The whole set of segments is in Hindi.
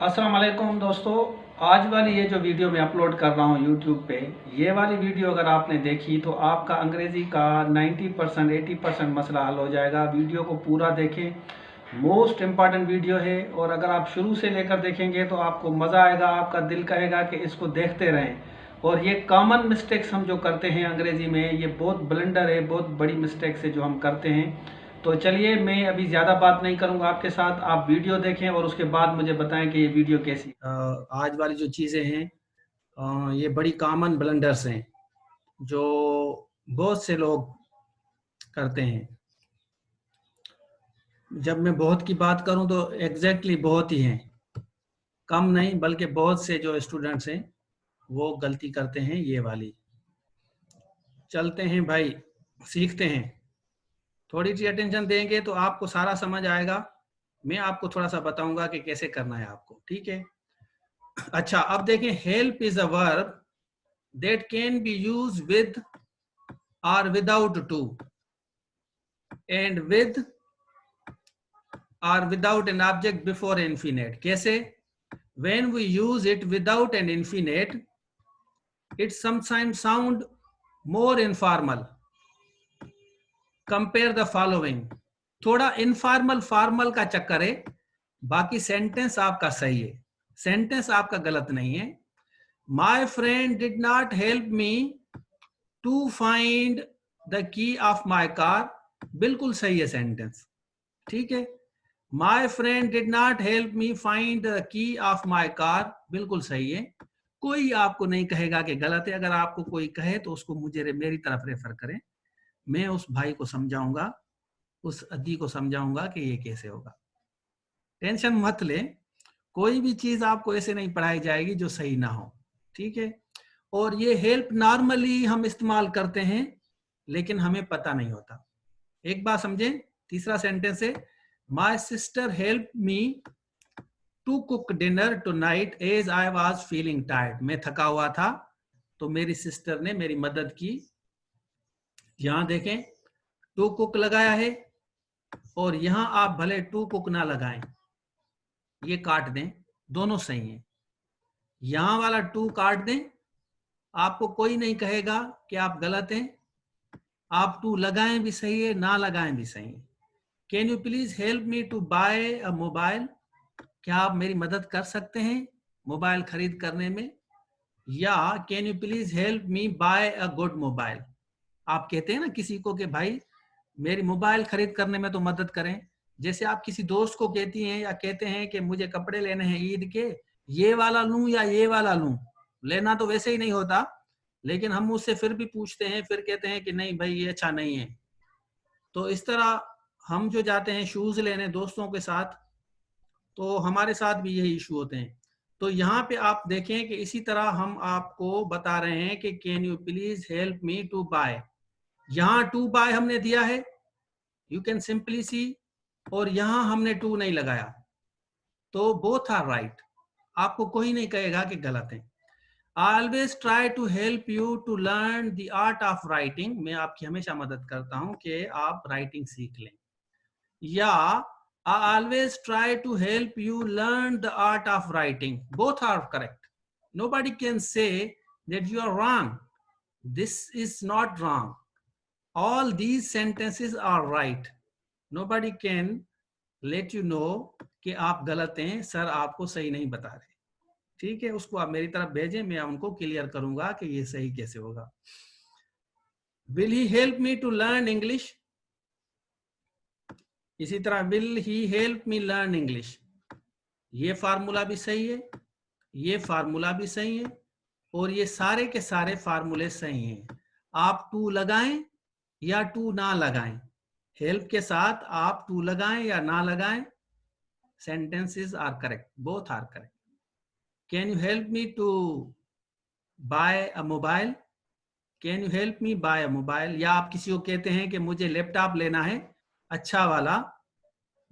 अस्सलाम वालेकुम दोस्तों। आज वाली ये जो वीडियो मैं अपलोड कर रहा हूँ यूट्यूब पे, ये वाली वीडियो अगर आपने देखी तो आपका अंग्रेज़ी का 90% 80% मसला हल हो जाएगा। वीडियो को पूरा देखें, मोस्ट इम्पॉर्टेंट वीडियो है। और अगर आप शुरू से लेकर देखेंगे तो आपको मज़ा आएगा, आपका दिल कहेगा कि इसको देखते रहें। और ये कॉमन मिस्टेक्स हम जो करते हैं अंग्रेज़ी में, ये बहुत ब्लंडर है, बहुत बड़ी मिस्टेक्स है जो हम करते हैं। तो चलिए, मैं अभी ज़्यादा बात नहीं करूंगा आपके साथ, आप वीडियो देखें और उसके बाद मुझे बताएं कि ये वीडियो कैसी। आज वाली जो चीज़ें हैं, ये बड़ी कॉमन ब्लंडर्स हैं जो बहुत से लोग करते हैं। जब मैं बहुत की बात करूं तो एग्जैक्टली बहुत ही हैं, कम नहीं बल्कि बहुत से जो स्टूडेंट्स हैं वो गलती करते हैं ये वाली। चलते हैं भाई, सीखते हैं। थोड़ी सी अटेंशन देंगे तो आपको सारा समझ आएगा। मैं आपको थोड़ा सा बताऊंगा कि कैसे करना है आपको, ठीक है। अच्छा, अब देखें, help is a verb that can be use with और विदाउट टू एंड विद और without an object before infinite. कैसे? when we use it without an infinite, it sometimes sound more informal. Compare the following. थोड़ा इनफॉर्मल फॉर्मल का चक्कर है, बाकी सेंटेंस आपका सही है, सेंटेंस आपका गलत नहीं है। My friend did not help me to find the key of my car, बिल्कुल सही है सेंटेंस, ठीक है। My friend did not help me find the key of my car, बिल्कुल सही है। कोई आपको नहीं कहेगा कि गलत है। अगर आपको कोई कहे तो उसको मुझे मेरी तरफ रेफर करें, मैं उस भाई को समझाऊंगा, उस अदी को समझाऊंगा कि ये कैसे होगा। टेंशन मत ले, कोई भी चीज आपको ऐसे नहीं पढ़ाई जाएगी जो सही ना हो, ठीक है। और ये हेल्प नॉर्मली हम इस्तेमाल करते हैं लेकिन हमें पता नहीं होता। एक बात समझें, तीसरा सेंटेंस है, my sister help me to cook dinner tonight as I was feeling tired. मैं थका हुआ था तो मेरी सिस्टर ने मेरी मदद की। यहां देखें, टू कुक लगाया है और यहां आप भले टू कुक ना लगाएं, ये काट दें, दोनों सही हैं। यहां वाला टू काट दें, आपको कोई नहीं कहेगा कि आप गलत हैं। आप टू लगाएं भी सही है, ना लगाएं भी सही है। Can you please help me to buy a mobile. क्या आप मेरी मदद कर सकते हैं मोबाइल खरीद करने में? या can you please help me buy a good mobile. आप कहते हैं ना किसी को कि भाई मेरी मोबाइल खरीद करने में तो मदद करें। जैसे आप किसी दोस्त को कहती हैं या कहते हैं कि मुझे कपड़े लेने हैं ईद के, ये वाला लूं या ये वाला लूं। लेना तो वैसे ही नहीं होता, लेकिन हम उससे फिर भी पूछते हैं, फिर कहते हैं कि नहीं भाई ये अच्छा नहीं है। तो इस तरह हम जो जाते हैं शूज लेने दोस्तों के साथ, तो हमारे साथ भी यही इशू होते हैं। तो यहाँ पे आप देखें कि इसी तरह हम आपको बता रहे हैं कि can you please help me to buy. यहाँ टू बाय हमने दिया है, यू कैन सिंपली सी, और यहां हमने टू नहीं लगाया, तो बोथ आर राइट। आपको कोई नहीं कहेगा कि गलत है। I always try to help you to learn the art of writing. मैं आपकी हमेशा मदद करता हूं कि आप राइटिंग सीख लें। या I always try to help you learn the art of writing. Both are correct. Nobody can say that you are wrong, this is not wrong, all these sentences are right. Nobody can let you know कि आप गलत हैं, सर आपको सही नहीं बता रहे, ठीक है। उसको आप मेरी तरफ भेजें, मैं उनको क्लियर करूंगा कि ये सही कैसे होगा। Will he help me to learn English. इसी तरह will he help me learn English, ये फार्मूला भी सही है, ये फार्मूला भी सही है, और ये सारे के सारे फार्मूले सही हैं। आप टू लगाएं या टू ना लगाएं, हेल्प के साथ आप टू लगाएं या ना लगाएं, sentences are correct, both are correct. Can you help me to buy a mobile? Can you help me buy a mobile? या आप किसी को कहते हैं कि मुझे लैपटॉप लेना है अच्छा वाला,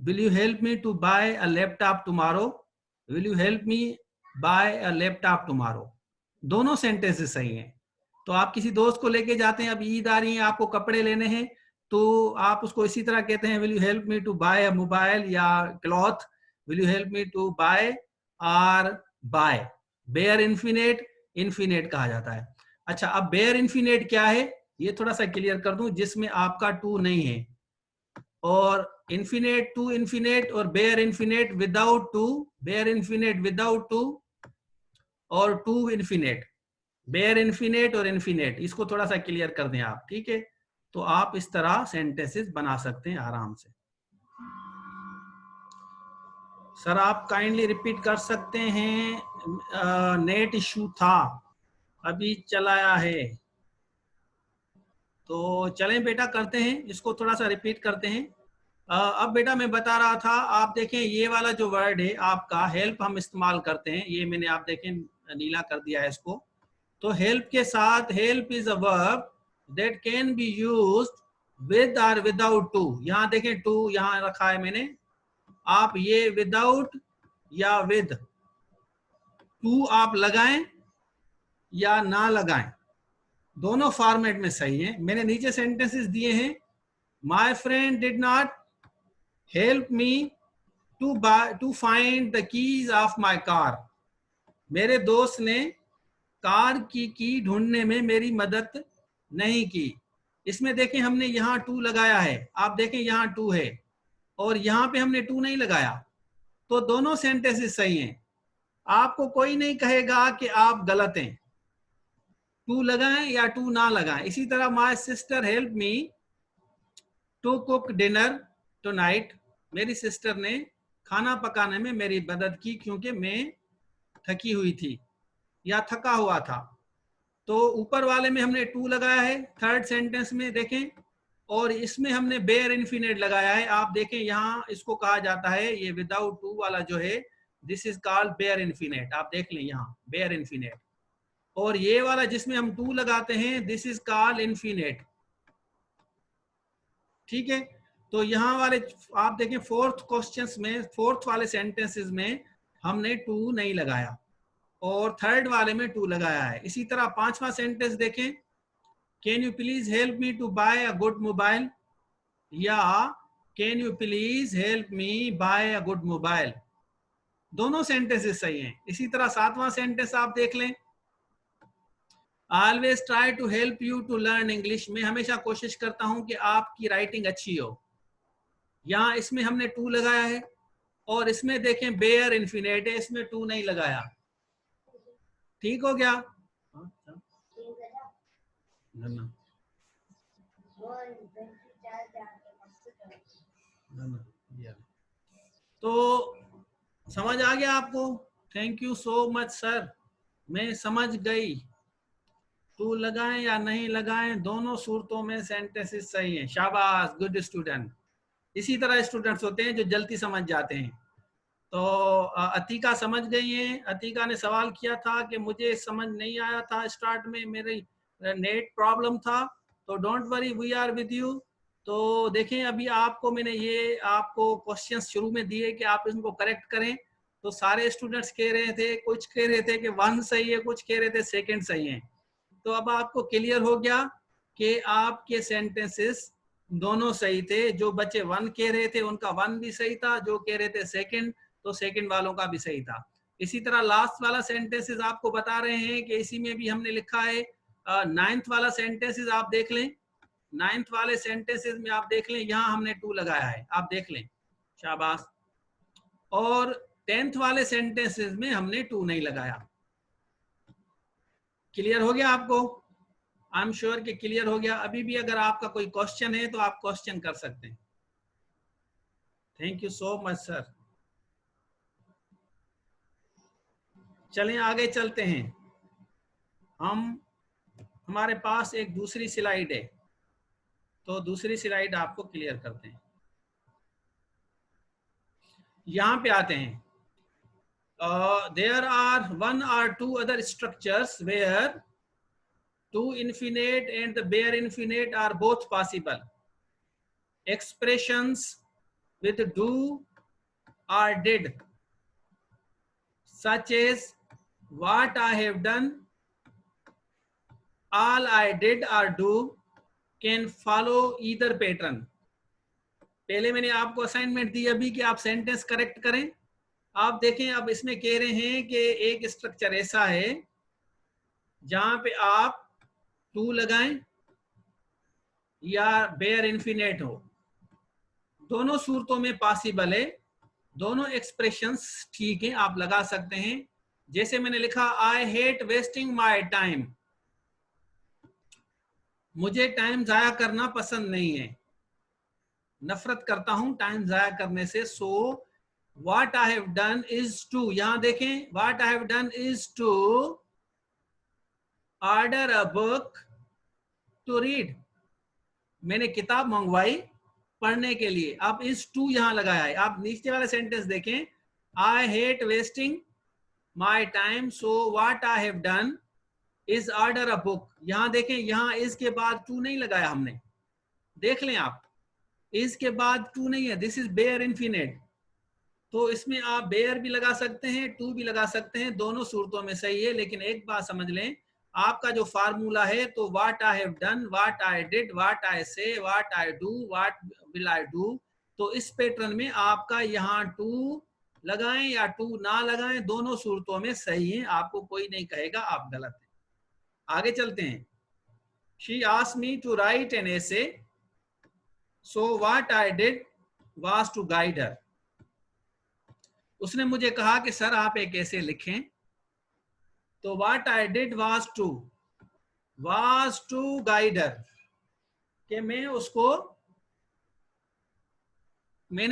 will you help me to buy a laptop tomorrow? Will you help me buy a laptop tomorrow? दोनों सेंटेंसेस सही हैं। तो आप किसी दोस्त को लेके जाते हैं, अब ईद आ रही है, आपको कपड़े लेने हैं, तो आप उसको इसी तरह कहते हैं, will you help me to buy a mobile या cloth, will you help me to buy or buy. Bare infinitive infinitive कहा जाता है। अच्छा, अब बेयर इन्फिनेट क्या है ये थोड़ा सा क्लियर कर दूं, जिसमें आपका टू नहीं है, और इन्फिनेट टू इन्फिनेट और bare infinitive without to, bare infinitive without to और टू इन्फिनेट, बेयर इन्फिनेट और इन्फिनेट, इसको थोड़ा सा क्लियर कर दें आप, ठीक है। तो आप इस तरह सेंटेंसेस बना सकते हैं आराम से। सर आप काइंडली रिपीट कर सकते हैं, नेट इशू था अभी चलाया है, तो चलें बेटा करते हैं इसको, थोड़ा सा रिपीट करते हैं। अब बेटा मैं बता रहा था, आप देखें ये वाला जो वर्ड है आपका हेल्प हम इस्तेमाल करते हैं, ये मैंने आप देखें नीला कर दिया है इसको। तो हेल्प के साथ, help is a verb that can be used with और विदाउट टू। यहाँ देखें टू यहाँ रखा है मैंने, आप ये विदाउट या विद, टू आप लगाएं या ना लगाएं, दोनों फॉर्मेट में सही है। मैंने नीचे सेंटेंसेस दिए हैं, my friend did not help me to find the keys of my car. मेरे दोस्त ने कार की ढूंढने में मेरी मदद नहीं की। इसमें देखें हमने यहाँ टू लगाया है, आप देखें यहाँ टू है और यहाँ पे हमने टू नहीं लगाया, तो दोनों सेंटेंसेस सही हैं। आपको कोई नहीं कहेगा कि आप गलत हैं, टू लगाएं या टू ना लगाएं। इसी तरह my sister help me to cook dinner tonight. मेरी सिस्टर ने खाना पकाने में मेरी मदद की क्योंकि मैं थकी हुई थी या थका हुआ था। तो ऊपर वाले में हमने टू लगाया है थर्ड सेंटेंस में देखें, और इसमें हमने बेयर इन्फिनेट लगाया है। आप देखें यहाँ इसको कहा जाता है, ये विदाउट टू वाला जो है this is called bare infinitive, आप देख लें यहाँ बेयर इन्फिनेट। और ये वाला जिसमें हम टू लगाते हैं दिस इज कॉल्ड इन्फिनेट, ठीक है। तो यहाँ वाले आप देखें फोर्थ क्वेश्चंस में, फोर्थ वाले सेंटेंसेस में हमने टू नहीं लगाया और थर्ड वाले में टू लगाया है। इसी तरह पांचवा सेंटेंस देखें, can you please help me to buy a good mobile, या can you please help me buy a good mobile, दोनों सेंटेंसेस सही हैं। इसी तरह सातवां सेंटेंस आप देख लें, always try to help you to learn English, मैं हमेशा कोशिश करता हूं कि आपकी राइटिंग अच्छी हो। यहाँ इसमें हमने टू लगाया है और इसमें देखें बेयर इन्फिनेट है, इसमें टू नहीं लगाया, ठीक हो गया। तो समझ आ गया आपको? Thank you so much sir, मैं समझ गई। टू लगाएं या नहीं लगाएं, दोनों सूरतों में सेंटेंसेस सही हैं। शाबाश, गुड स्टूडेंट। इसी तरह स्टूडेंट्स होते हैं जो जल्दी समझ जाते हैं। तो अतीका समझ गई हैं। अतीका ने सवाल किया था कि मुझे समझ नहीं आया था, स्टार्ट में मेरी नेट प्रॉब्लम था, तो don't worry we are with you. तो देखें अभी आपको मैंने ये आपको क्वेश्चंस शुरू में दिए कि आप इनको करेक्ट करें, तो सारे स्टूडेंट्स कह रहे थे, कुछ कह रहे थे कि वन सही है, कुछ कह रहे थे सेकंड सही है। तो अब आपको क्लियर हो गया कि आपके सेंटेंसेस दोनों सही थे। जो बच्चे वन कह रहे थे उनका वन भी सही था, जो कह रहे थे सेकंड तो सेकंड वालों का भी सही था। इसी तरह लास्ट वाला सेंटेंसेस आपको बता रहे हैं कि इसी में भी हमने लिखा है। नाइन्थ वाला सेंटेंसेस आप देख लें, नाइन्थ वाले सेंटेंसेस में आप देख लें, यहाँ हमने टू लगाया है, आप देख लें, शाबाश। और 10th वाले सेंटेंसेस में हमने टू नहीं लगाया। क्लियर हो गया आपको? आई एम श्योर कि क्लियर हो गया। अभी भी अगर आपका कोई क्वेश्चन है तो आप क्वेश्चन कर सकते हैं। Thank you so much sir. चलें आगे चलते हैं। हमारे पास एक दूसरी स्लाइड है, तो दूसरी स्लाइड आपको क्लियर करते हैं। यहां पे आते हैं। there are one or two other structures where two infinite and the bare infinite are both possible. Expressions with do or did, such as what I have done, all I did or do, can follow either pattern. पहले मैंने आपको असाइनमेंट दी अभी कि आप सेंटेंस करेक्ट करें। आप देखें, अब इसमें कह रहे हैं कि एक स्ट्रक्चर ऐसा है जहां पे आप टू लगाएं या बेयर इन्फिनेट हो, दोनों सूरतों में पॉसिबल है, दोनों एक्सप्रेशंस ठीक है, आप लगा सकते हैं। जैसे मैंने लिखा, I hate wasting my time, मुझे टाइम जाया करना पसंद नहीं है, नफरत करता हूं टाइम जाया करने से। So what I have done is to, यहां देखें, what I have done is to order a book to read, मैंने किताब मंगवाई पढ़ने के लिए। अब इज टू यहां लगाया है। आप नीचे वाला सेंटेंस देखें, I hate wasting my time, so what I have done is order a book. यहां देखें, यहां इज के बाद टू नहीं लगाया हमने, देख लें आप, इज के बाद टू नहीं है, दिस इज बेयर इन्फिनेट। तो इसमें आप बेयर भी लगा सकते हैं, टू भी लगा सकते हैं, दोनों सूरतों में सही है। लेकिन एक बात समझ लें, आपका जो फार्मूला है, तो what I have done, what I did, what I say, what I do, what will I do, तो इस पैटर्न में आपका यहाँ टू लगाएं या टू ना लगाएं, दोनों सूरतों में सही है, आपको कोई नहीं कहेगा आप गलत हैं। आगे चलते हैं। She asked me to write an essay, so what I did was to guide her, उसने मुझे कहा कि सर आप एक ऐसे लिखें, तो what I did was to guide her, कि मैंने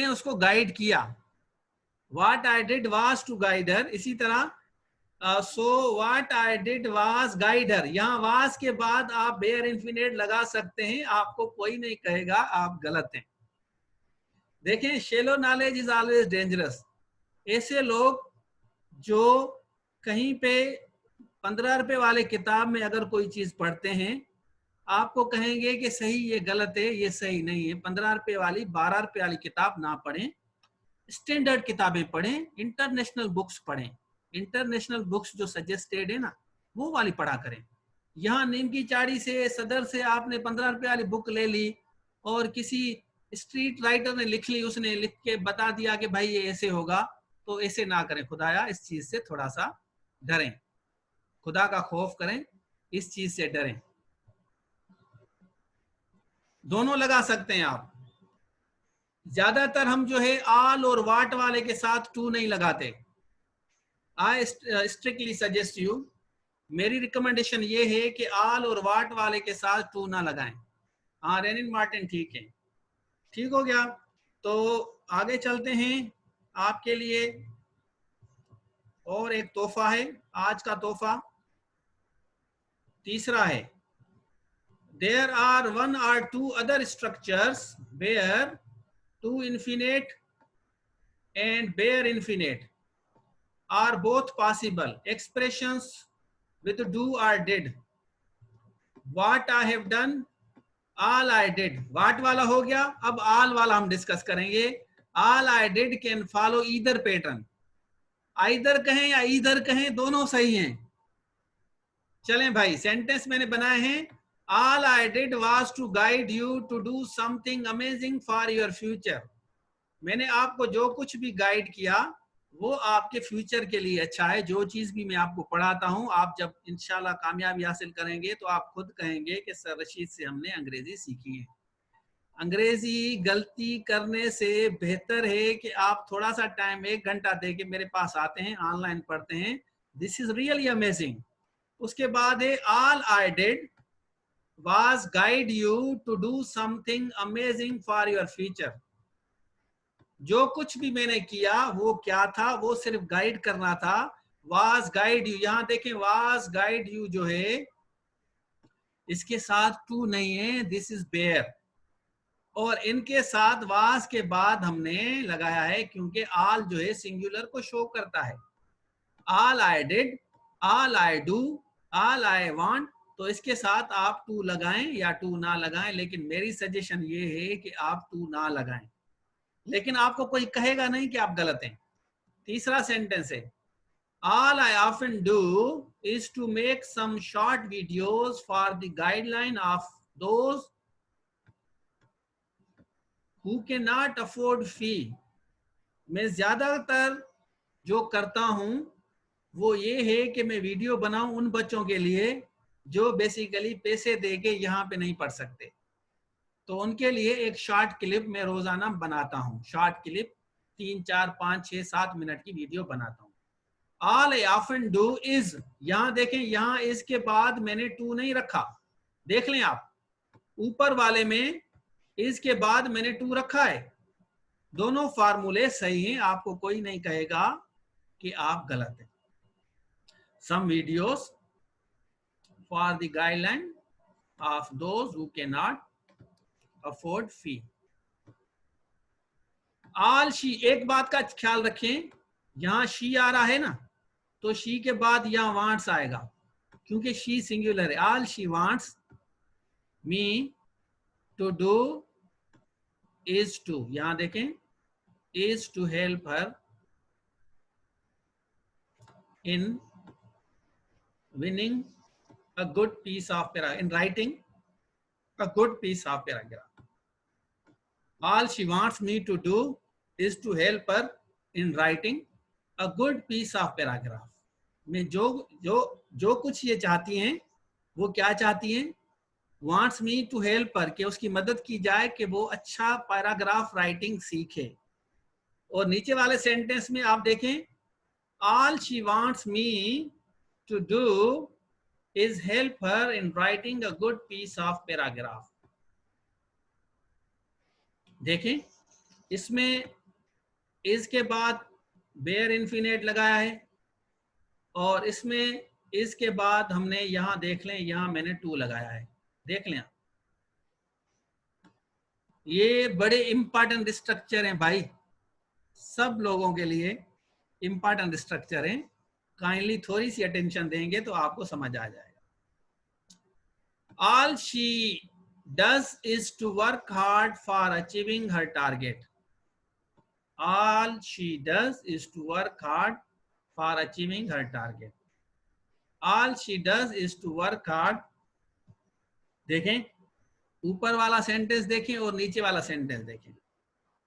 उसको गाइड किया। What I did was to guide her. इसी तरह so what I did was guide her, यहां वाज के बाद आप बेयर इन्फिनेट लगा सकते हैं, आपको कोई नहीं कहेगा आप गलत हैं। देखें, shallow knowledge is always dangerous. ऐसे लोग जो कहीं पे 15 रुपए वाले किताब में अगर कोई चीज पढ़ते हैं, आपको कहेंगे कि सही ये गलत है, ये सही नहीं है। 15 रुपए वाली, 12 रुपए वाली किताब ना पढ़ें, स्टैंडर्ड किताबें पढ़ें, इंटरनेशनल बुक्स पढ़ें। इंटरनेशनल बुक्स जो सजेस्टेड है ना, वो वाली पढ़ा करें। यहाँ नीम की चाड़ी से, सदर से आपने 15 रुपए वाली बुक ले ली और किसी स्ट्रीट राइटर ने लिख ली, उसने लिख के बता दिया कि भाई ये ऐसे होगा, तो ऐसे ना करें। खुदाया, इस चीज से थोड़ा सा डरें, खुदा का खौफ करें, इस चीज से डरें। दोनों लगा सकते हैं आप। ज्यादातर हम जो है आल और वाट वाले के साथ टू नहीं लगाते। आई स्ट्रिक्टली सजेस्ट यू, मेरी रिकमेंडेशन ये है कि आल और वाट वाले के साथ टू ना लगाएं। हाँ, रेनिन मार्टिन ठीक है, ठीक हो गया। तो आगे चलते हैं। आपके लिए और एक तोहफा है, आज का तोहफा तीसरा है। There are one or two other structures where to infinite and bare infinite are both possible expressions with do or did. What I have done, all I did. What वाला हो गया, अब all वाला हम डिस्कस करेंगे। All I did can follow either pattern. either कहें या either कहें, दोनों सही हैं। चलें भाई, सेंटेंस मैंने बनाए हैं। All I did was to guide you to do something amazing for your future. मैंने आपको जो कुछ भी गाइड किया वो आपके फ्यूचर के लिए अच्छा है। जो चीज भी मैं आपको पढ़ाता हूं, आप जब इंशाल्लाह कामयाबी हासिल करेंगे तो आप खुद कहेंगे कि सर रशीद से हमने अंग्रेजी सीखी है। अंग्रेजी गलती करने से बेहतर है कि आप थोड़ा सा टाइम, 1 घंटा दे के मेरे पास आते हैं, ऑनलाइन पढ़ते हैं। This is really amazing. उसके बाद है all I did was guide you to do something amazing for your future. जो कुछ भी मैंने किया वो क्या था, वो सिर्फ गाइड करना था। was guide you, यहां देखें was guide you जो है इसके साथ टू नहीं है, दिस इज बेयर। और इनके साथ was के बाद हमने लगाया है क्योंकि all जो है सिंगुलर को शो करता है। all I did, all I do, all I want, तो इसके साथ आप टू लगाएं या टू ना लगाएं, लेकिन मेरी सजेशन ये है कि आप टू ना लगाएं। लेकिन आपको कोई कहेगा नहीं कि आप गलत हैं। तीसरा सेंटेंस है, all I often do is to make some short videos for the guideline of those who cannot afford fee. मैं ज्यादातर जो करता हूं वो ये है कि मैं वीडियो बनाऊं उन बच्चों के लिए जो बेसिकली पैसे दे के यहाँ पे नहीं पढ़ सकते, तो उनके लिए एक शॉर्ट क्लिप मैं रोजाना बनाता हूँ। शॉर्ट क्लिप 3, 4, 5, 6, 7 मिनट की वीडियो बनाता हूँ। All I often do is, यहाँ देखें, यहाँ इसके बाद मैंने टू नहीं रखा, देख लें आप, ऊपर वाले में इसके बाद मैंने टू रखा है। दोनों फार्मूले सही हैं, आपको कोई नहीं कहेगा कि आप गलत हैं। Some videos for the guideline of those who cannot afford fee. All she, एक बात का ख्याल रखें, यहाँ she आ रहा है ना, तो she के बाद यहाँ wants आएगा, क्योंकि she सिंगुलर है। All she wants me to do is to, यहाँ देखें, is to help her in winning a good piece of paragraph, in writing a good piece of paragraph. All she wants me to do is to help her in writing a good piece of paragraph. मैं जो कुछ ये चाहती हैं, वो क्या चाहती हैं? Wants me to help her, कि उसकी मदद की जाए कि वो अच्छा पैराग्राफ राइटिंग सीखे। और नीचे वाले सेंटेंस में आप देखें, all she wants me to do is help her in writing a good piece of paragraph. देखें, इसमें is के बाद बेयर इन्फिनेट लगाया है, और इसमें is के बाद हमने यहां देख लें, यहां मैंने टू लगाया है, देख लें। ये बड़े इंपॉर्टेंट स्ट्रक्चर हैं भाई, सब लोगों के लिए इंपॉर्टेंट स्ट्रक्चर हैं। काइंडली थोड़ी सी अटेंशन देंगे तो आपको समझ आ जाएगा। All she does is to work hard for achieving her target. All she does is to work hard for achieving her target. All she does is to work hard. देखें, ऊपर वाला सेंटेंस देखें और नीचे वाला सेंटेंस देखें।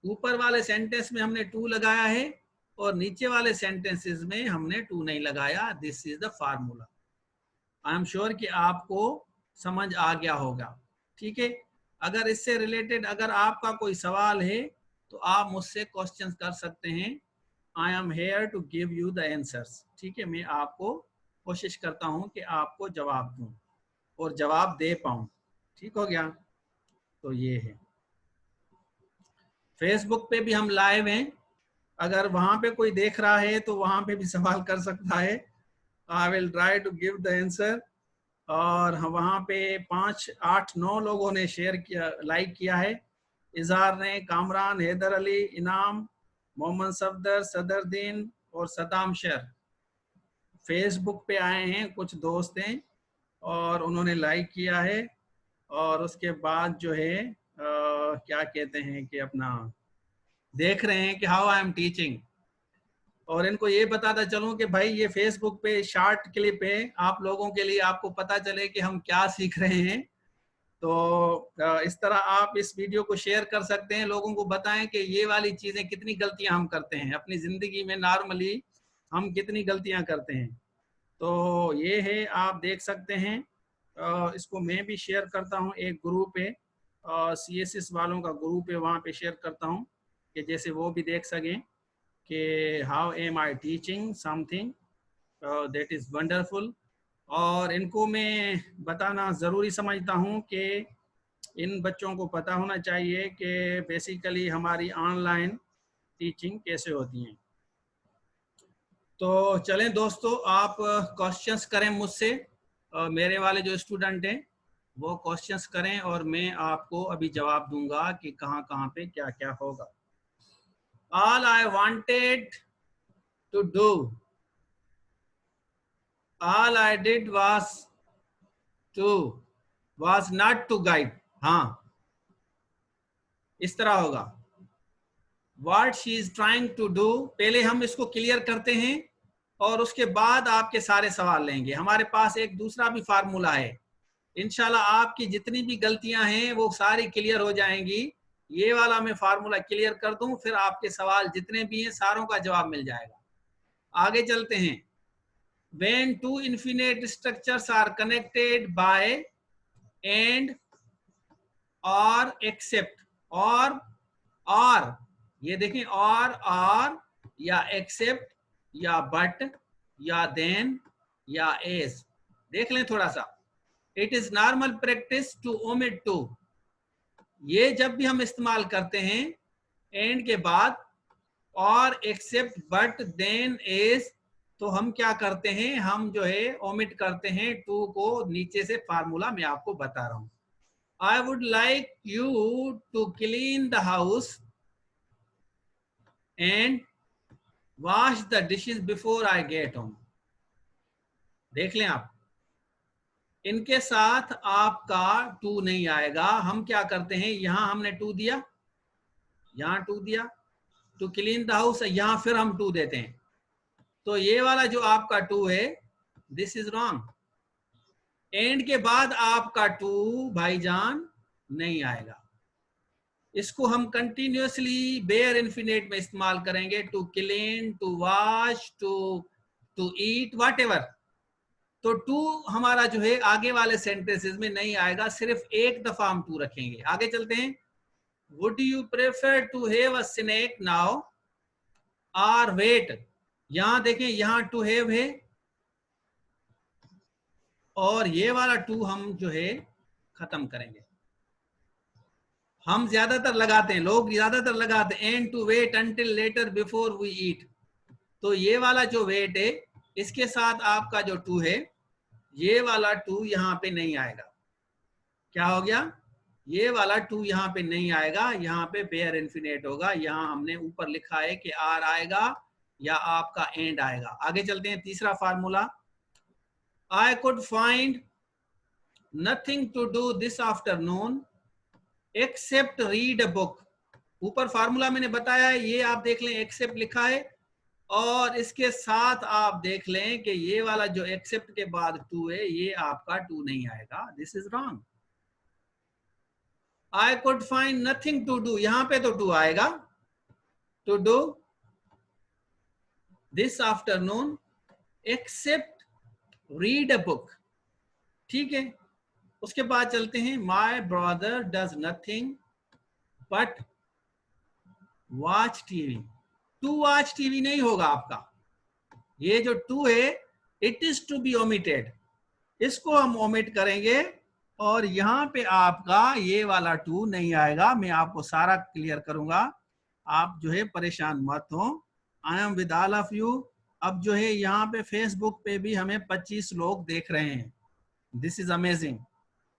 ऊपर वाले सेंटेंस में हमने टू लगाया है और नीचे वाले सेंटेंसेस में हमने टू नहीं लगाया। This is the formula. I am sure कि आपको समझ आ गया होगा, ठीक है। अगर इससे रिलेटेड अगर आपका कोई सवाल है तो आप मुझसे क्वेश्चंस कर सकते हैं। I am here to give you the answers, ठीक है। मैं आपको कोशिश करता हूं कि आपको जवाब दूं और जवाब दे पाऊं, ठीक हो गया। तो ये है, फेसबुक पे भी हम लाइव हैं, अगर वहां पे कोई देख रहा है तो वहां पे भी सवाल कर सकता है। I will try to give the answer. और वहां पे 5, 8, 9 लोगों ने शेयर किया, लाइक किया है। इजहार ने, कामरान, हैदर अली, इनाम, मोहम्मद सफदर, सदरदीन और सदाम शर फेसबुक पे आए हैं, कुछ दोस्त हैं और उन्होंने लाइक किया है। और उसके बाद जो है क्या कहते हैं कि अपना देख रहे हैं कि हाउ आई एम टीचिंग। और इनको ये बताता चलूं कि भाई ये फेसबुक पे शॉर्ट क्लिप है, आप लोगों के लिए, आपको पता चले कि हम क्या सीख रहे हैं। तो इस तरह आप इस वीडियो को शेयर कर सकते हैं, लोगों को बताएं कि ये वाली चीजें कितनी गलतियां हम करते हैं अपनी जिंदगी में, नॉर्मली हम कितनी गलतियां करते हैं। तो ये है, आप देख सकते हैं। इसको मैं भी शेयर करता हूँ, एक ग्रुप है CSS वालों का ग्रुप है, वहाँ पे शेयर करता हूँ कि जैसे वो भी देख सकें कि how am I teaching something that is wonderful. और इनको मैं बताना ज़रूरी समझता हूँ कि इन बच्चों को पता होना चाहिए कि बेसिकली हमारी ऑनलाइन टीचिंग कैसे होती है। तो चलें दोस्तों, आप क्वेश्चंस करें मुझसे, मेरे वाले जो स्टूडेंट हैं वो क्वेश्चंस करें और मैं आपको अभी जवाब दूंगा कि कहाँ कहाँ पे क्या क्या होगा। All I wanted to do, all I did was not to guide। हाँ, इस तरह होगा। What she is trying to do, पहले हम इसको क्लियर करते हैं और उसके बाद आपके सारे सवाल लेंगे। हमारे पास एक दूसरा भी फार्मूला है, इंशाल्लाह आपकी जितनी भी गलतियां हैं वो सारी क्लियर हो जाएंगी। ये वाला मैं फार्मूला क्लियर कर दूं, फिर आपके सवाल जितने भी हैं सारों का जवाब मिल जाएगा। आगे चलते हैं। when two infinite structures are connected by and or except और ये देखें और या except या but या then या as, देख लें थोड़ा सा। it is normal practice to omit two, ये जब भी हम इस्तेमाल करते हैं and के बाद और except but then as, तो हम क्या करते हैं, हम जो है ओमिट करते हैं टू को। नीचे से फार्मूला मैं आपको बता रहा हूं। I would like you to clean the house and wash the dishes before I get home। देख लें आप, इनके साथ आपका टू नहीं आएगा। हम क्या करते हैं, यहां हमने टू दिया, यहां टू दिया, टू क्लीन द हाउस, यहां फिर हम टू देते हैं। तो ये वाला जो आपका टू है, दिस इज रॉन्ग। एंड के बाद आपका टू भाईजान नहीं आएगा। इसको हम कंटिन्यूअसली बेयर इन्फिनेट में इस्तेमाल करेंगे, to clean, to wash, to eat, whatever. तो टू हमारा जो है आगे वाले सेंटेंसेस में नहीं आएगा, सिर्फ एक दफा हम टू रखेंगे। आगे चलते हैं। Would you prefer to have a snack now or wait, यहां देखें, यहां टू हैव है और ये वाला टू हम जो है खत्म करेंगे। हम ज्यादातर लगाते हैं, लोग ज्यादातर लगाते हैं and to wait until later before we eat. तो ये वाला जो वेट है, इसके साथ आपका जो टू है, ये वाला टू यहाँ पे नहीं आएगा। क्या हो गया, ये वाला टू यहाँ पे नहीं आएगा, यहाँ पे बेयर इन्फिनेट होगा। यहाँ हमने ऊपर लिखा है कि आर आएगा या आपका एंड आएगा। आगे चलते हैं। तीसरा formula, I could find nothing to do this afternoon except read a book। ऊपर फार्मूला मैंने बताया है, ये आप देख लें, एक्सेप्ट लिखा है और इसके साथ आप देख लें कि ये वाला जो एक्सेप्ट के बाद टू है, ये आपका टू नहीं आएगा। This is wrong. I could find nothing to do, यहां पे तो टू आएगा, to do this afternoon except read a book। ठीक है, उसके बाद चलते हैं। My brother does nothing but watch TV। to watch TV नहीं होगा आपका, ये जो टू है, it is to be omitted, इसको हम ओमिट करेंगे और यहाँ पे आपका ये वाला टू नहीं आएगा। मैं आपको सारा क्लियर करूंगा, आप जो है परेशान मत हो। I am with all of you. अब जो है यहाँ पे फेसबुक पे भी हमें 25 लोग देख रहे हैं। This is amazing,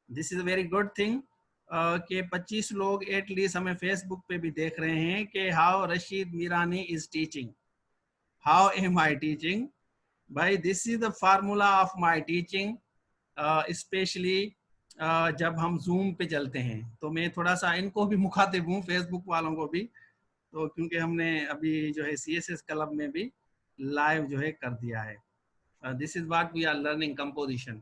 this is a very good thing कि 25 लोग एटलीस्ट हमें फेसबुक पे भी देख रहे हैं कि how Rashid Mirani is teaching, how am I teaching. भाई this is the formula of my teaching, specially जब हम जूम पे चलते हैं। तो मैं थोड़ा सा इनको भी मुखातिब हूँ, फेसबुक वालों को भी, तो क्योंकि हमने अभी जो है CSS क्लब में भी लाइव जो है कर दिया है। This is what we are learning, composition.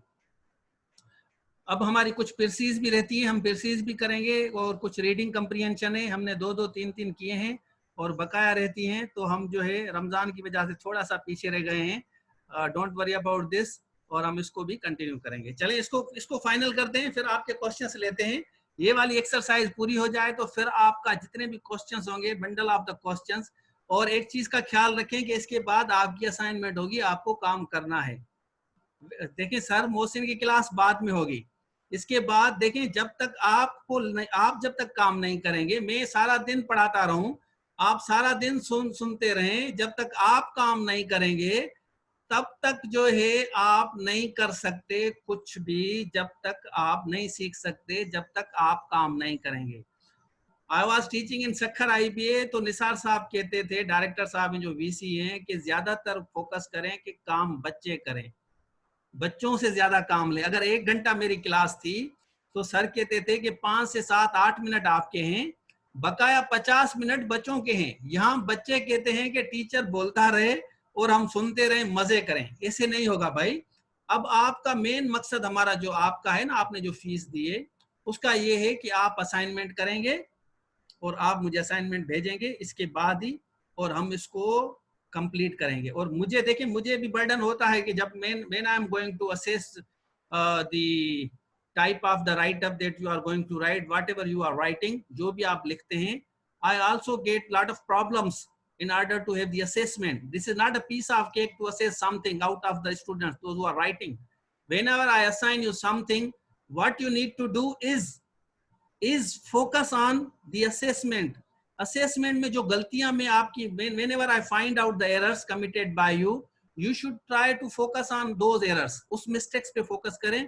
अब हमारी कुछ पिरसीज भी रहती है, हम पिरसीज भी करेंगे, और कुछ रीडिंग कंप्रीहेंशन है, हमने 2-2, 3-3 किए हैं और बकाया रहती हैं। तो हम जो है रमजान की वजह से थोड़ा सा पीछे रह गए हैं। डोंट वरी अबाउट दिस, और हम इसको भी कंटिन्यू करेंगे। चलें इसको फाइनल करते हैं, फिर आपके क्वेश्चंस लेते हैं। ये वाली एक्सरसाइज पूरी हो जाए तो फिर आपका जितने भी क्वेश्चंस होंगे, बंडल ऑफ द क्वेश्चंस। और एक चीज का ख्याल रखें कि इसके बाद आपकी असाइनमेंट होगी, आपको काम करना है। देखें सर, मोहसिन की क्लास बाद में होगी। इसके बाद देखें, जब तक आप जब तक काम नहीं करेंगे, मैं सारा दिन पढ़ाता रहूं, आप सारा दिन सुनते रहें, जब तक आप काम नहीं करेंगे तब तक जो है आप नहीं कर सकते कुछ भी। जब तक आप नहीं सीख सकते, जब तक आप काम नहीं करेंगे। I was teaching in Sukkur IBA, तो निसार साहब कहते थे, डायरेक्टर साहब जो VC हैं, कि ज्यादातर फोकस करें कि काम बच्चे करें, बच्चों से ज्यादा काम लें। अगर 1 घंटा मेरी क्लास थी तो सर कहते थे कि 5 से 7, 8 मिनट आपके हैं, बकाया 50 मिनट बच्चों के हैं। यहाँ बच्चे कहते हैं कि टीचर बोलता रहे और हम सुनते रहे, मजे करें। ऐसे नहीं होगा भाई। अब आपका मेन मकसद, हमारा जो आपका है ना, आपने जो फीस दी है, उसका ये है कि आप असाइनमेंट करेंगे और आप मुझे असाइनमेंट भेजेंगे इसके बाद ही, और हम इसको कंप्लीट करेंगे। और मुझे देखिए, मुझे भी बर्डन होता है कि जब when I am going to assess the type of the write up that you are going to write, whatever you are writing, जो भी आप लिखते हैं, I also get lot of problems in order to have the assessment. This is not a piece of cake to assess something out of the students, those who are writing. Whenever I assign you something, what you need to do is focus on the assessment. Assessment में जो गलतियां में आपकी, whenever I find out the errors committed by you, you should try to focus on those errors. उस mistakes पे focus करें,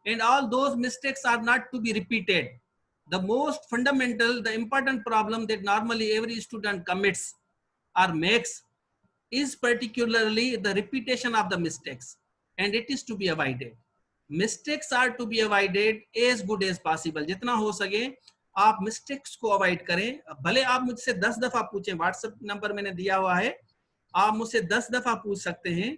and all those mistakes are not to be repeated. The most fundamental, the important problem that normally every student commits or makes is particularly the repetition of the mistakes, and it is to be avoided. Mistakes are to be avoided as good as possible. जितना हो सके आप मिस्टेक्स को अवॉइड करें। भले आप मुझसे 10 दफा पूछें, व्हाट्सएप नंबर मैंने दिया हुआ है, आप मुझसे 10 दफा पूछ सकते हैं।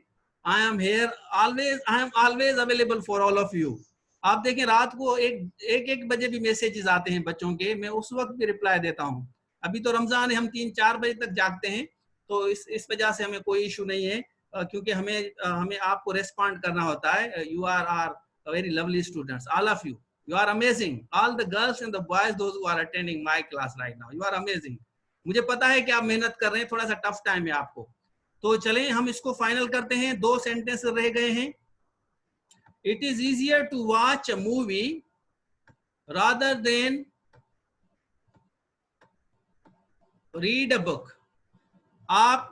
I am hair always, I am always available for all of you. आप देखें, रात को एक बजे भी मैसेजेस आते हैं बच्चों के, मैं उस वक्त भी रिप्लाई देता हूँ। अभी तो रमजान है, हम 3-4 बजे तक जागते हैं, तो इस वजह से हमें कोई इशू नहीं है, क्योंकि हमें आपको रेस्पॉन्ड करना होता है। You are very lovely students, all of you, you are amazing, all the girls and the boys those who are attending my class right now, you are amazing. मुझे पता है कि आप मेहनत कर रहे हैं, थोड़ा सा टफ टाइम है आपको। तो चलें हम इसको फाइनल करते हैं। 2 सेंटेंस रह गए हैं। It is easier to watch a movie rather than read a book. आप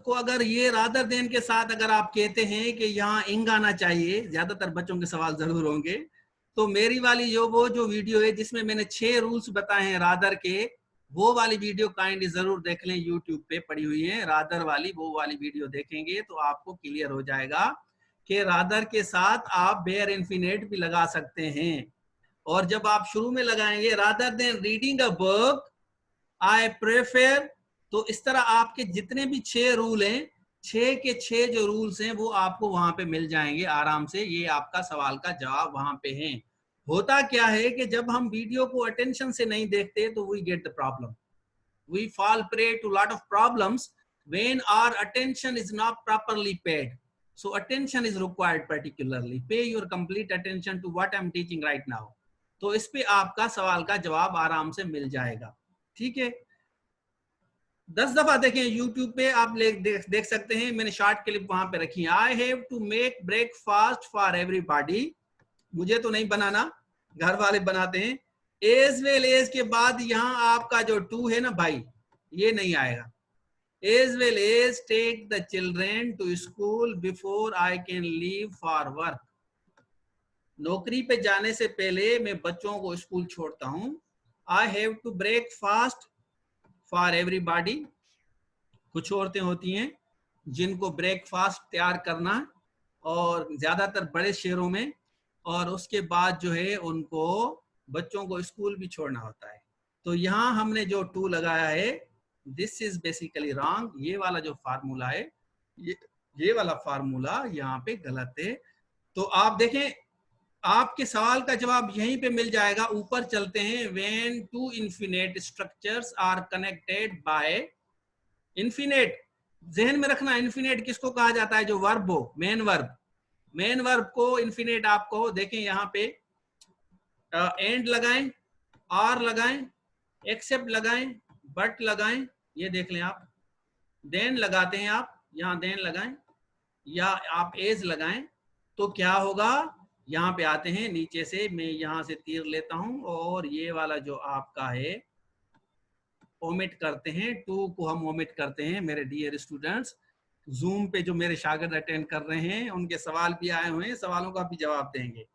को अगर ये रादर देन के साथ अगर आप कहते हैं कि यहाँ इंग आना चाहिए, ज्यादातर बच्चों के सवाल जरूर होंगे, तो मेरी वाली जो वीडियो है जिसमें मैंने 6 रूल्स बताए हैं रादर के, वो वाली वीडियो काइंडली जरूर देख लें, यूट्यूब पे पड़ी हुई है रादर वाली। वो वाली वीडियो देखेंगे तो आपको क्लियर हो जाएगा कि रादर के साथ आप बेयर इन्फिनेट भी लगा सकते हैं। और जब आप शुरू में लगाएंगे rather than reading a book I prefer, तो इस तरह आपके जितने भी 6 रूल हैं, 6 के 6 जो रूल्स हैं वो आपको वहां पे मिल जाएंगे आराम से। ये आपका सवाल का जवाब वहां पे है। होता क्या है कि जब हम वीडियो को अटेंशन से नहीं देखते तो we get the problem, we fall prey to lot of problems when our attention is not properly paid. So attention is required, particularly pay your complete attention to what I am teaching right now. तो इस पे आपका सवाल का जवाब आराम से मिल जाएगा। ठीक है, 10 दफा देखें, यूट्यूब पे आप देख सकते हैं, मैंने शॉर्ट क्लिप वहां पे रखी है। I have to make breakfast for everybody, मुझे तो नहीं बनाना, घर वाले बनाते हैं। एज वेल एज के बाद यहाँ आपका जो टू है ना भाई, ये नहीं आएगा। As well as take the children to school before I can leave for work, नौकरी पे जाने से पहले मैं बच्चों को स्कूल छोड़ता हूँ। I have to breakfast for everybody, कुछ औरतें होती हैं जिनको ब्रेकफास्ट तैयार करना, और ज्यादातर बड़े शहरों में, और उसके बाद जो है उनको बच्चों को स्कूल भी छोड़ना होता है। तो यहाँ हमने जो टू लगाया है, दिस इज बेसिकली रॉन्ग। ये वाला जो फार्मूला है, ये वाला फार्मूला यहाँ पे गलत है। तो आप देखें, आपके सवाल का जवाब यहीं पे मिल जाएगा। ऊपर चलते हैं। When two infinitive structures are connected by infinitive, जहन में रखना इन्फिनेट किसको कहा जाता है, जो वर्ब हो, मेन वर्ब। मेन वर्ब को इन्फिनेट आपको देखें यहाँ पे एंड लगाएं, आर लगाएं, एक्सेप्ट लगाएं, बट लगाएं, ये देख लें आप। देन लगाते हैं आप, यहाँ देन लगाएं या आप एज लगाएं, तो क्या होगा, यहाँ पे आते हैं नीचे से, मैं यहाँ से तीर लेता हूं और ये वाला जो आपका है ओमिट करते हैं, टू को हम ओमिट करते हैं। मेरे डियर स्टूडेंट्स, जूम पे जो मेरे शागिर्द अटेंड कर रहे हैं उनके सवाल भी आए हुए हैं, सवालों का भी जवाब देंगे।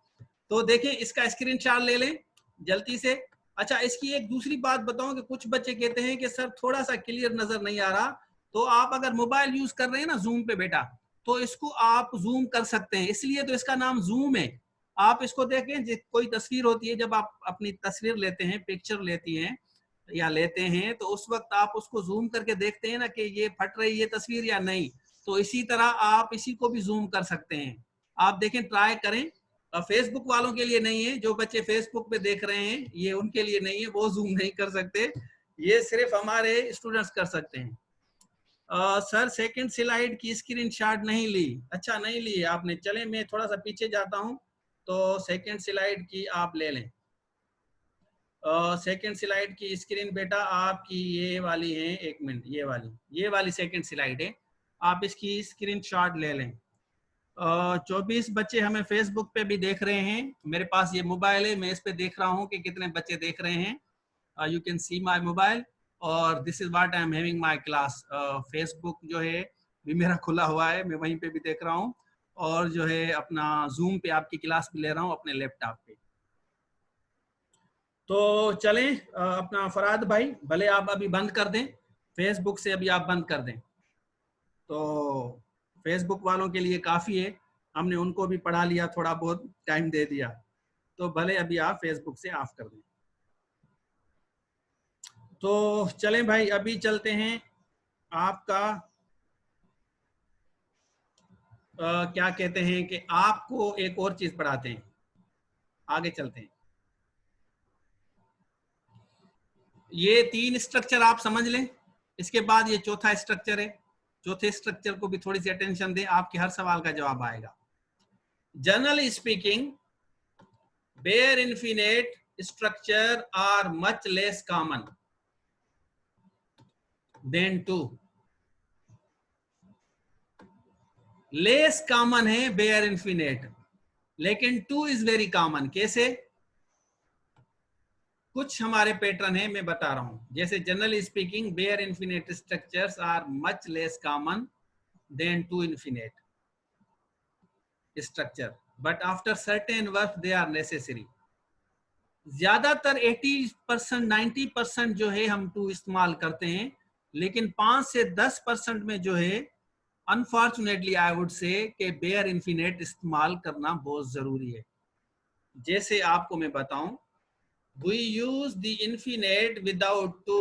तो देखें, इसका स्क्रीनशॉट ले लें जल्दी से। अच्छा, इसकी एक दूसरी बात बताऊं कि कुछ बच्चे कहते हैं कि सर थोड़ा सा क्लियर नजर नहीं आ रहा, तो आप अगर मोबाइल यूज कर रहे हैं ना जूम पे बेटा, तो इसको आप जूम कर सकते हैं, इसलिए तो इसका नाम जूम है। आप इसको देखें, कोई तस्वीर होती है, जब आप अपनी तस्वीर लेते हैं, पिक्चर लेती हैं या लेते हैं, तो उस वक्त आप उसको जूम करके देखते हैं ना कि ये फट रही है तस्वीर या नहीं। तो इसी तरह आप इसी को भी जूम कर सकते हैं। आप देखें, ट्राई करें। फेसबुक वालों के लिए नहीं है, जो बच्चे फेसबुक पे देख रहे हैं ये उनके लिए नहीं है, वो जूम नहीं कर सकते, ये सिर्फ हमारे स्टूडेंट्स कर सकते हैं। सर सेकंड स्लाइड की स्क्रीनशॉट नहीं ली। अच्छा नहीं ली आपने, चले मैं थोड़ा सा पीछे जाता हूं तो सेकंड स्लाइड की आप ले लें। सेकंड स्लाइड की स्क्रीन बेटा आपकी ये वाली है, एक मिनट, ये वाली सेकंड स्लाइड है, आप इसकी स्क्रीनशॉट ले लें। 24 बच्चे हमें फेसबुक पे भी देख रहे हैं, मेरे पास ये मोबाइल है, मैं इस पे देख रहा हूँ कि कितने बच्चे देख रहे हैं। You can see my mobile और this is what I am having my class. Facebook जो है भी मेरा खुला हुआ है, मैं वहीं पे भी देख रहा हूँ, और जो है अपना जूम पे आपकी क्लास भी ले रहा हूँ अपने लैपटॉप पे। तो चलें, अपना फराद भाई भले आप अभी बंद कर दें, फेसबुक से अभी आप बंद कर दें, तो फेसबुक वालों के लिए काफ़ी है, हमने उनको भी पढ़ा लिया, थोड़ा बहुत टाइम दे दिया, तो भले अभी आप फेसबुक से ऑफ कर दें। तो चलें भाई अभी चलते हैं आपका क्या कहते हैं कि आपको एक और चीज पढ़ाते हैं, आगे चलते हैं। ये 3 स्ट्रक्चर आप समझ लें, इसके बाद ये चौथा स्ट्रक्चर है, चौथे स्ट्रक्चर को भी थोड़ी सी अटेंशन दें, आपके हर सवाल का जवाब आएगा। Generally speaking bare infinite structure are much less common than two। Less common है bare infinite, लेकिन टू इज वेरी कॉमन। कैसे? कुछ हमारे पैटर्न है, मैं बता रहा हूं। जैसे generally speaking bare infinite structures are much less common than two infinite structure, but after certain work they are necessary। ज्यादातर 80% 90% जो है हम टू इस्तेमाल करते हैं, लेकिन 5 से 10% में जो है अनफॉर्चुनेटली आई वुड से कि bare infinite इस्तेमाल करना बहुत जरूरी है। जैसे आपको मैं बताऊं, we use the infinite without to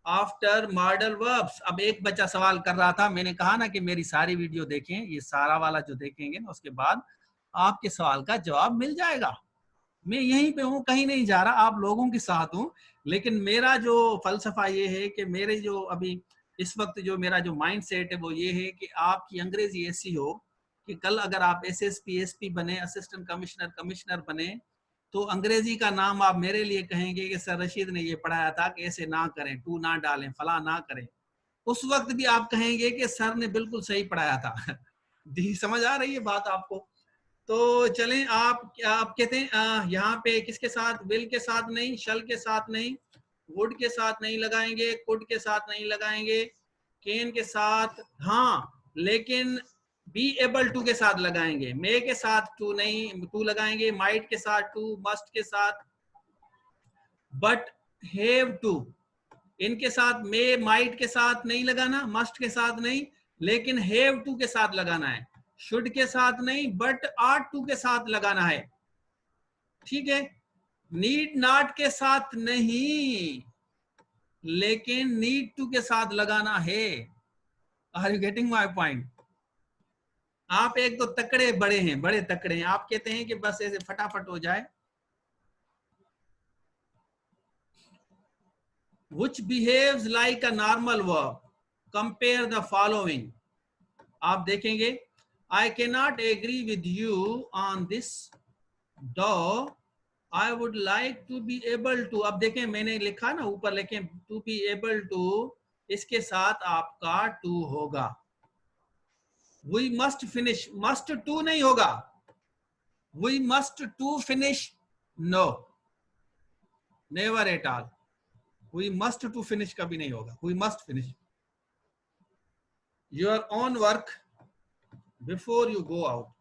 after modal verbs। अब एक बच्चा सवाल कर रहा था, मैंने कहा ना कि मेरी सारी वीडियो देखें, ये सारा वाला जो देखेंगे ना उसके बाद आपके सवाल का जवाब मिल जाएगा। मैं यहीं पे हूँ, कहीं नहीं जा रहा, आप लोगों के साथ हूँ, लेकिन मेरा जो फलसफा ये है कि मेरे जो अभी इस वक्त जो मेरा जो माइंड सेट है वो ये है कि आपकी अंग्रेजी ऐसी हो कि कल अगर आप एसएसपी एसपी बने, असिस्टेंट कमिश्नर कमिश्नर बने, तो अंग्रेजी का नाम आप मेरे लिए कहेंगे कि सर रशीद ने ये पढ़ाया था कि ऐसे ना करें, टू ना डालें, फला ना करें। उस वक्त भी आप कहेंगे कि सर ने बिल्कुल सही पढ़ाया था। जी समझ आ रही है बात आपको? तो चलें, आप कहते हैं यहाँ पे किसके साथ, विल के साथ नहीं, शल के साथ नहीं, वुड के साथ नहीं लगाएंगे, कुड के साथ नहीं लगाएंगे, कैन के साथ हाँ, लेकिन बी एबल टू के साथ लगाएंगे। मे के साथ टू नहीं, टू लगाएंगे, माइट के साथ टू, मस्ट के साथ, बट हैव टू, इनके साथ मे माइट के साथ नहीं लगाना, मस्ट के साथ नहीं, लेकिन हैव टू के साथ लगाना है। शुड के साथ नहीं, बट आर टू के साथ लगाना है। ठीक है, नीड नॉट के साथ नहीं, लेकिन नीड टू के साथ लगाना है। Are you getting my point? आप एक तो तकड़े बड़े हैं, बड़े तकड़े हैं, आप कहते हैं कि बस ऐसे फटाफट हो जाए। Which behaves like a normal verb, compare the following। आप देखेंगे, I cannot agree with you on this, though I would like to be able to। अब देखें मैंने लिखा ना ऊपर, लिखें to be able to, इसके साथ आपका to होगा। We must finish, must to नहीं होगा, we must to finish, no, never at all। we must to finish कभी नहीं होगा, we must finish your own work before you go out,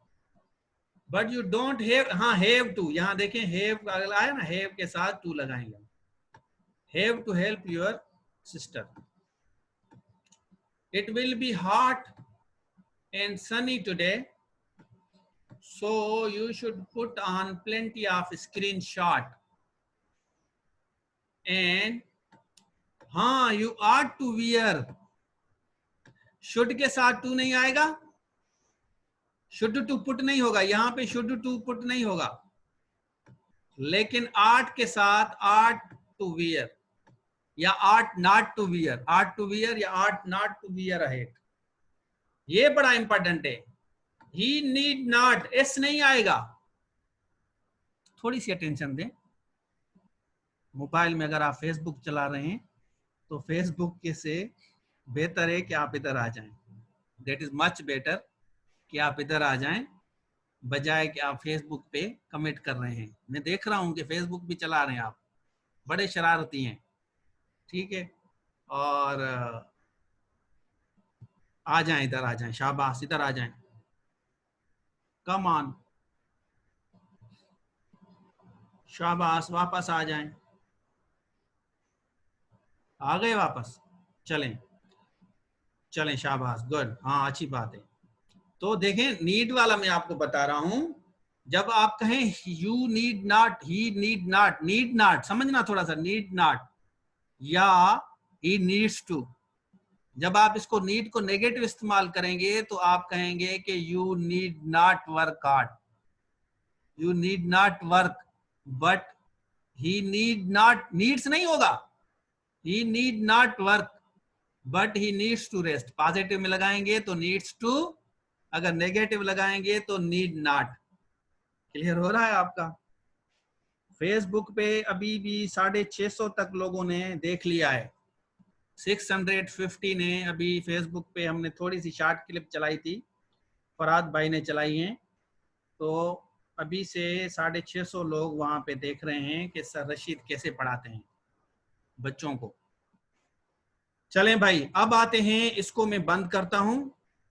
but you don't have। हाँ have to, यहाँ देखें have अगला है ना, have के साथ to लगाएंगे, have to help your sister। it will be hot and sunny today, so you should put on plenty of screenshot and हाँ you ought to wear। Should के साथ टू नहीं आएगा, शुड टू पुट नहीं होगा, यहां पे शुड टू पुट नहीं होगा, लेकिन आर्ट के साथ आर्ट टू वियर। या ought not to wear, ought to wear या ought not to wear a hat. ये बड़ा इंपॉर्टेंट है. He need not, एस नहीं आएगा. थोड़ी सी अटेंशन दें. मोबाइल में अगर आप फेसबुक चला रहे हैं तो फेसबुक के से बेहतर है कि आप इधर आ जाएं. That is much better कि आप इधर आ जाएं बजाय कि आप फेसबुक पे कमेंट कर रहे हैं. मैं देख रहा हूं कि फेसबुक भी चला रहे हैं आप, बड़े शरारती हैं. ठीक है, और आ जाएं, इधर आ जाएं. शाबाश, इधर आ जाएं. कम ऑन, शाबाश, वापस आ जाएं. आ गए वापस? चलें चलें, शाबाश, गुड. हाँ, अच्छी बात है. तो देखें, नीड वाला मैं आपको बता रहा हूं. जब आप कहें you need not, he need not, need not समझना थोड़ा सा, नीड नॉट या ही नीड्स टू. जब आप इसको नीड को नेगेटिव इस्तेमाल करेंगे तो आप कहेंगे कि you need not work hard, you need not work, but he need not, needs नहीं होगा, he need not work but he needs to rest. Positive में लगाएंगे तो नीड्स टू, अगर नेगेटिव लगाएंगे तो नीड नॉट. क्लियर हो रहा है आपका? फेसबुक पे अभी भी 650 तक लोगों ने देख लिया है. 650 ने अभी फेसबुक पे, हमने थोड़ी सी शॉर्ट क्लिप चलाई थी, फराद भाई ने चलाई है, तो अभी से 650 लोग वहां पे देख रहे हैं कि सर रशीद कैसे पढ़ाते हैं बच्चों को. चलें भाई, अब आते हैं, इसको मैं बंद करता हूं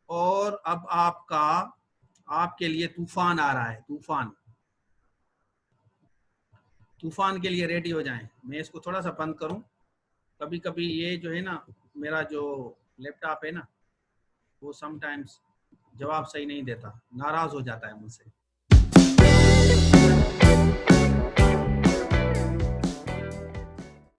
और अब आपके लिए तूफान आ रहा है. तूफान के लिए रेडी हो जाएं. मैं इसको थोड़ा सा बंद करूं. कभी कभी ये जो है ना, मेरा जो लैपटॉप है ना, वो समटाइम्स जवाब सही नहीं देता, नाराज हो जाता है मुझसे.